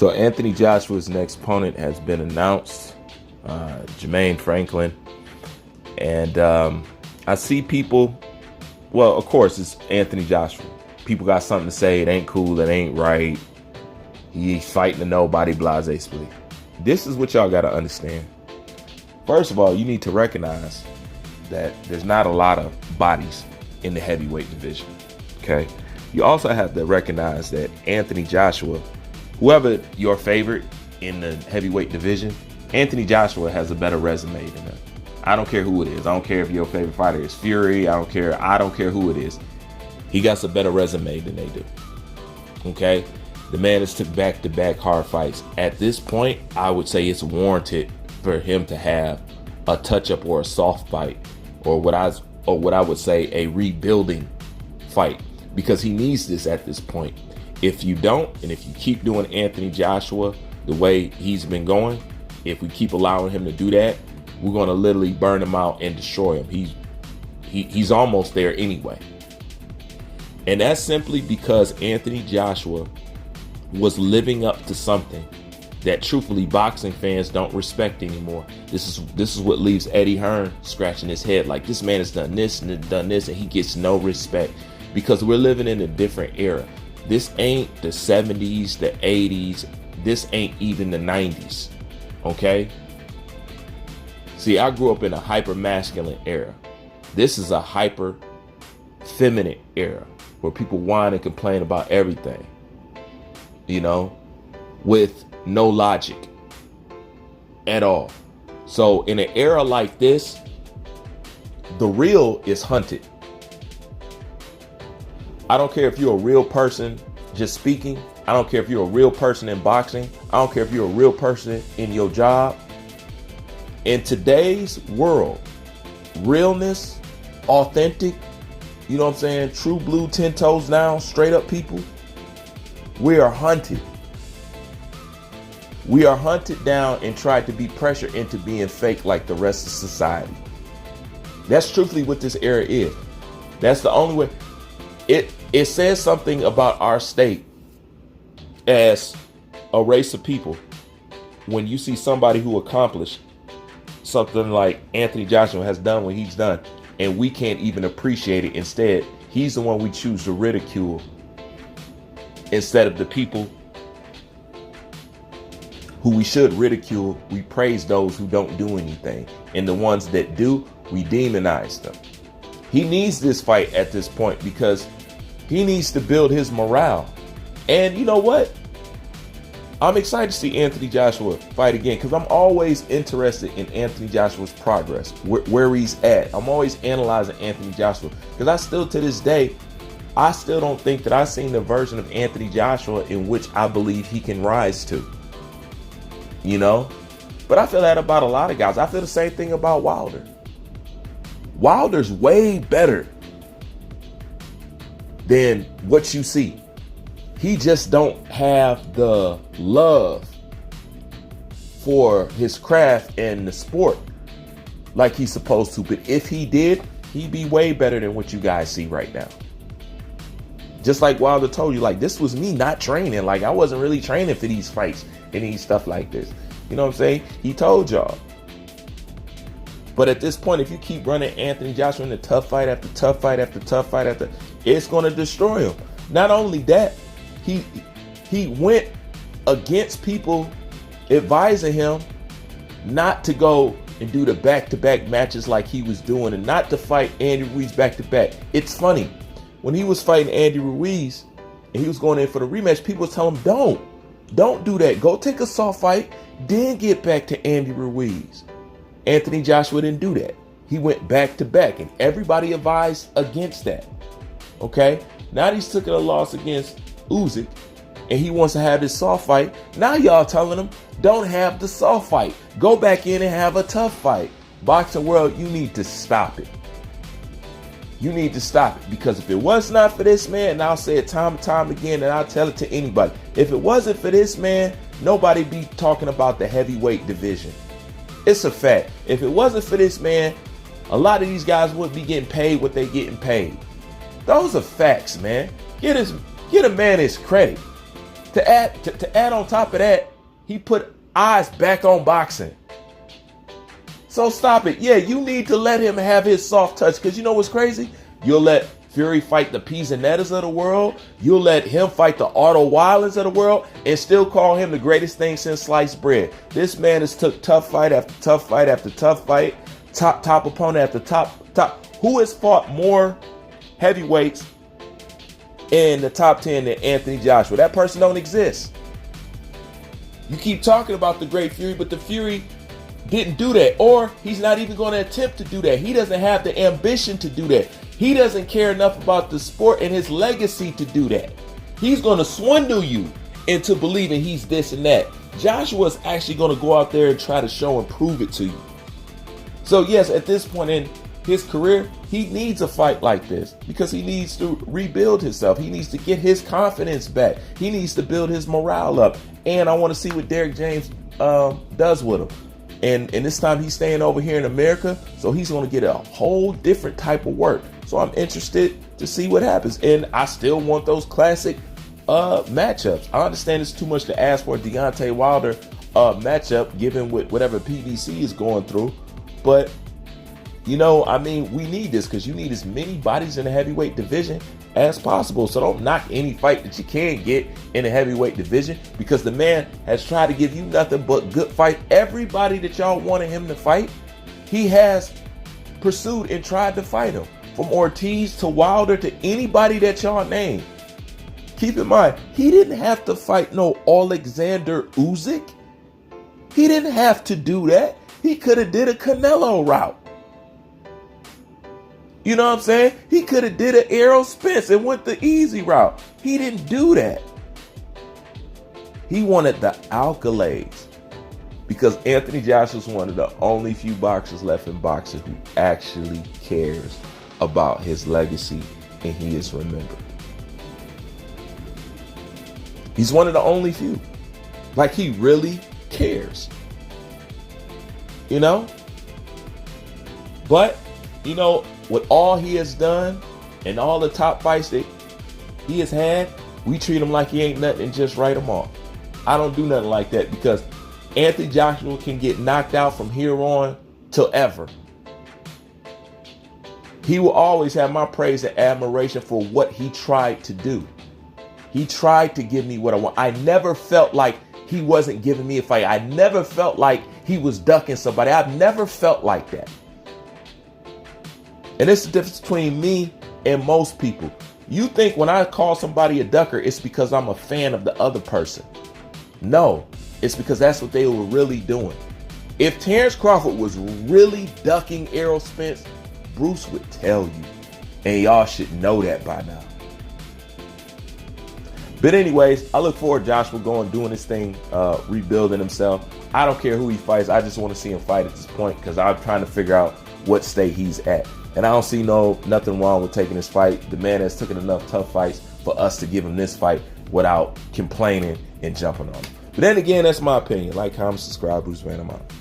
So Anthony Joshua's next opponent has been announced, Jermaine Franklin. And I see people, well, of course, it's Anthony Joshua. People got something to say. It ain't cool. It ain't right. He's fighting a nobody, blase split. This is what y'all got to understand. First of all, you need to recognize that there's not a lot of bodies in the heavyweight division. Okay. You also have to recognize that Anthony Joshua, whoever your favorite in the heavyweight division, Anthony Joshua has a better resume than them. I don't care who it is. I don't care if your favorite fighter is Fury. I don't care who it is. He got a better resume than they do. Okay? The man has took back-to-back hard fights. At this point, I would say it's warranted for him to have a touch-up or a soft fight, or what I would say a rebuilding fight, because he needs this at this point. If you don't, and if you keep doing Anthony Joshua the way he's been going, if we keep allowing him to do that, we're going to literally burn him out and destroy him. He's almost there anyway. And that's simply because Anthony Joshua was living up to something that truthfully boxing fans don't respect anymore. This is what leaves Eddie Hearn scratching his head like, this man has done this and done this, and he gets no respect, because we're living in a different era. This ain't the 70s, the 80s. This ain't even the 90s. Okay? See, I grew up in a hyper masculine era. This is a hyper feminine era where people whine and complain about everything, with no logic at all. So in an era like this, the real is hunted. I don't care if you're a real person just speaking. I don't care if you're a real person in boxing. I don't care if you're a real person in your job. In today's world, realness, authentic, true blue, 10 toes down, straight up people, we are hunted. We are hunted down and tried to be pressured into being fake like the rest of society. That's truthfully what this era is. That's the only way. It says something about our state as a race of people when you see somebody who accomplished something like Anthony Joshua has done what he's done, and we can't even appreciate it. Instead, he's the one we choose to ridicule instead of the people who we should ridicule. We praise those who don't do anything, and the ones that do, we demonize them. He needs this fight at this point because he needs to build his morale. And you know what? I'm excited to see Anthony Joshua fight again, because I'm always interested in Anthony Joshua's progress, where he's at. I'm always analyzing Anthony Joshua, because I still, to this day, I still don't think that I've seen the version of Anthony Joshua in which I believe he can rise to. But I feel that about a lot of guys. I feel the same thing about Wilder. Wilder's way better than what you see. He just don't have the love for his craft and the sport like he's supposed to. But if he did, he'd be way better than what you guys see right now. Just like Wilder told you, like, this was me not training. Like, I wasn't really training for these fights and these stuff like this. You know what I'm saying? He told y'all. But at this point, if you keep running Anthony Joshua into tough fight after tough fight after tough fight after, it's going to destroy him. Not only that, he went against people advising him not to go and do the back-to-back matches like he was doing, and not to fight Andy Ruiz back-to-back. It's funny. When he was fighting Andy Ruiz and he was going in for the rematch, people was telling him, don't do that. Go take a soft fight, then get back to Andy Ruiz. Anthony Joshua didn't do that. He went back-to-back, and everybody advised against that. Okay? Now he's taking a loss against Usyk, and he wants to have this soft fight. Now y'all telling him, don't have the soft fight. Go back in and have a tough fight. Boxing world, you need to stop it. You need to stop it, because if it was not for this man, and I'll say it time and time again, and I'll tell it to anybody, if it wasn't for this man, nobody be talking about the heavyweight division. It's a fact. If it wasn't for this man, a lot of these guys wouldn't be getting paid what they getting paid. Those are facts, man. Get a man his credit. To add on top of that, he put eyes back on boxing. So stop it. Yeah, you need to let him have his soft touch, because you know what's crazy? You'll let Fury fight the Pisanettas of the world. You'll let him fight the Otto Weilers of the world and still call him the greatest thing since sliced bread. This man has took tough fight after tough fight after tough fight, top opponent after top. Who has fought more heavyweights in the top 10 than Anthony Joshua? That person don't exist. You keep talking about the great Fury, but the Fury didn't do that, or he's not even going to attempt to do that. He doesn't have the ambition to do that. He doesn't care enough about the sport and his legacy to do that. He's going to swindle you into believing he's this and that. Joshua's actually going to go out there and try to show and prove it to you. So yes, at this point in his career, he needs a fight like this because he needs to rebuild himself. He needs to get his confidence back. He needs to build his morale up. And I want to see what Derrick James does with him. And this time he's staying over here in America, so he's going to get a whole different type of work. So I'm interested to see what happens. And I still want those classic matchups. I understand it's too much to ask for a Deontay Wilder matchup, given whatever PBC is going through. But, you know, I mean, we need this because you need as many bodies in the heavyweight division as possible. So don't knock any fight that you can get in the heavyweight division, because the man has tried to give you nothing but good fight. Everybody that y'all wanted him to fight, he has pursued and tried to fight him. From Ortiz to Wilder to anybody that y'all named. Keep in mind, he didn't have to fight no Alexander Usyk. He didn't have to do that. He could have did a Canelo route. You know what I'm saying? He could have did an Errol Spence and went the easy route. He didn't do that. He wanted the accolades because Anthony Joshua is one of the only few boxers left in boxing who actually cares about his legacy and he is remembered. He's one of the only few. Like, he really cares. You know? But, you know, with all he has done and all the top fights that he has had, we treat him like he ain't nothing and just write him off. I don't do nothing like that because Anthony Joshua can get knocked out from here on till ever. He will always have my praise and admiration for what he tried to do. He tried to give me what I want. I never felt like he wasn't giving me a fight. I never felt like he was ducking somebody. I've never felt like that. And it's the difference between me and most people. You think when I call somebody a ducker, it's because I'm a fan of the other person. No, it's because that's what they were really doing. If Terrence Crawford was really ducking Errol Spence, Bruce would tell you. And y'all should know that by now. But anyways, I look forward to Joshua doing this thing, rebuilding himself. I don't care who he fights. I just want to see him fight at this point because I'm trying to figure out what state he's at. And I don't see nothing wrong with taking this fight. The man has taken enough tough fights for us to give him this fight without complaining and jumping on him. But then again, that's my opinion. Like, comment, subscribe. Bruce Van, I'm out.